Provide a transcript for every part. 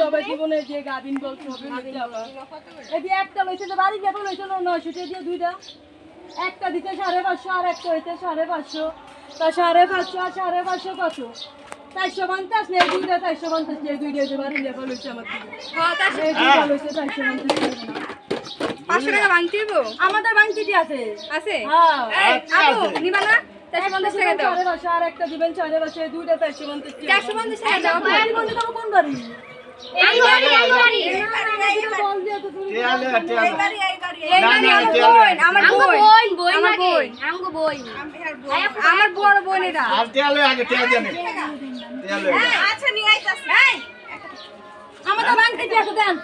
সবাই জীবনে যে গাবিন বলছো এদি একটা লইছে যে বাড়ি গেল লইছে 900 দিয়ে দুইটা একটা দিতে 550 আর একটা হইতে 550 তা 550 আর 550 কত 450 নেই দুইটা 450 দিয়ে দুইটা যে বাড়ি গেল লইছে আমার দিকে হ্যাঁ তা লইছে 450 500 টাকা ভাঙতি দিব আমাদের ভাঙতি আছে আছে হ্যাঁ আপু নিবা না 450 টাকা দাও 450 আর একটা দিবেন 450 দুইটা 450 টাকা দাও বন্ধু তুমি কোন বাড়ি এই বাড়ি বল দিয়া তো তুমি এই বাড়ি আমার বোন আমগো বোন আমার বড় বোন এটা আর তেলে আগে তেলে জানে তেলে আচ্ছা নিয়ে আইতাছি আমাদের ভাঙতি আছে দেন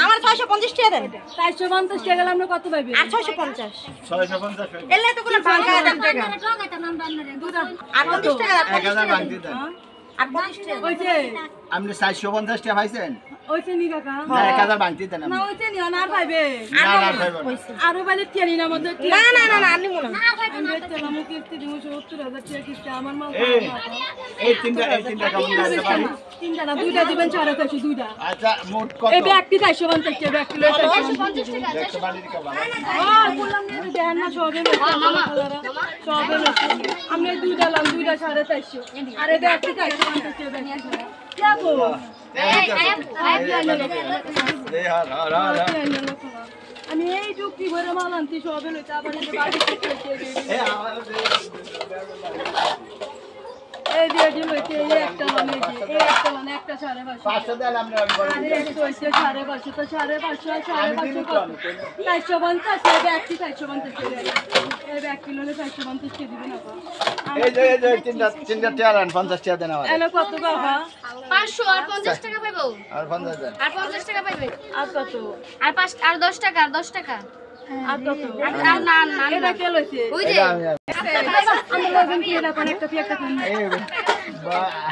আমার 650 টাকা দেন 450 টাকা গেল আমরা কত পাইবে আর 650 এলে তো কোনো ভাঙা দাম টাকা আর 50 টাকা 1000 ভাঙতি দেন আর 50 টাকা ওইছে আপনি 450 টাকা পাইছেন ওইছে নি কাকা না 1000 ভাঙতি দেন না ওইছে নি আর পাইবে আর বাইরে টিয়ানি না মধ্যে না আমি মনে না আমি দেখলাম কিস্তি দিমু 70000 টাকা কিস্তি আমার মাল এই তিনটা কেমন লাগছে ভাই তিনটা না দুইটা দিবেন 450 দুইটা আচ্ছা মোট কত এই ব্যাগটি 450 টাকা ব্যাগ কিলো 450 টাকা দেখতে বাড়ি দিকে বাবা বললাম না দেন না সবে সবে আমি দুইটা লাম দুইটা 450 আরে ব্যাগটি 450 টাকা ব্যাগ क्या को আমি এই টুকি ভরে মাল আনছি সবে লইতে আবার বাড়ি এই দিয়ে দিল এই একটা লাম এই একটা লাম একটা 550 500 দেন আমরা আরে একটা হইছে 550 তো 550 450 এই ব্যাগটি 450 এই ব্যাগ কিলো 450 কে দিবেন আপা এই যে তিনটা টাকা 50 টাকা দেন আমার এনে কত বাবা 500 আর 50 টাকা পাইবো আর 50 দেন আর 50 টাকা পাইবে আর কত আর 5 আর 10 টাকা আর 10 টাকা আর কত আর না না এটা কে লইছে ওই যে আমি লইবেন কি এটা কোন একটা একটা কোন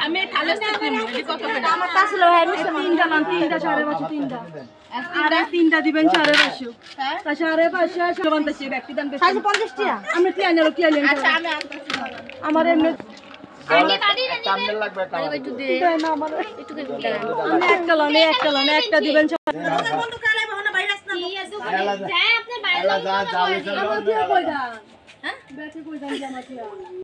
আমি খালেস্তে দিমু এডি কত করে আমার কাছ লো আমি তিনটা লাম তিনটা 550 তিনটা আর তিনটা দিবেন 450 হ্যাঁ তা 450 50 ব্যক্তি দান 450 টাকা আমি কি আনলো আচ্ছা আমি আনতেছি আমার এমনি আগে বাড়ি রে তামনেল লাগবে একটা একটু দে না আমার একটু দে আমি একটা লাম একটা দিবেন বন্ধু কালে বহনা ভাইরাস না যায় আপনার বাইরে যা যা কই দান হ্যাঁ ব্যাকে কই দান জামাতিয়া